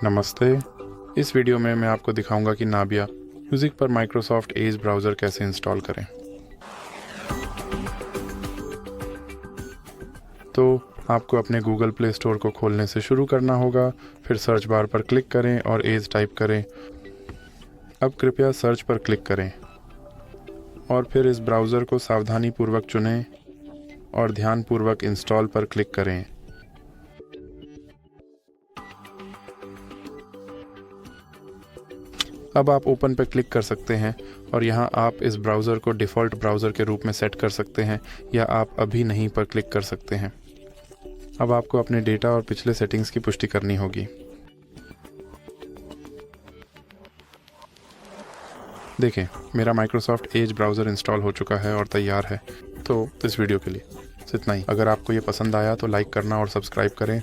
नमस्ते। इस वीडियो में मैं आपको दिखाऊंगा कि नाबिया म्यूज़िक पर माइक्रोसॉफ्ट एज ब्राउज़र कैसे इंस्टॉल करें। तो आपको अपने गूगल प्ले स्टोर को खोलने से शुरू करना होगा। फिर सर्च बार पर क्लिक करें और एज टाइप करें। अब कृपया सर्च पर क्लिक करें और फिर इस ब्राउज़र को सावधानीपूर्वक चुनें और ध्यानपूर्वक इंस्टॉल पर क्लिक करें। अब आप ओपन पर क्लिक कर सकते हैं और यहाँ आप इस ब्राउज़र को डिफ़ॉल्ट ब्राउज़र के रूप में सेट कर सकते हैं या आप अभी नहीं पर क्लिक कर सकते हैं। अब आपको अपने डेटा और पिछले सेटिंग्स की पुष्टि करनी होगी। देखें, मेरा माइक्रोसॉफ्ट एज ब्राउज़र इंस्टॉल हो चुका है और तैयार है। तो इस वीडियो के लिए इतना ही। अगर आपको ये पसंद आया तो लाइक करना और सब्सक्राइब करें।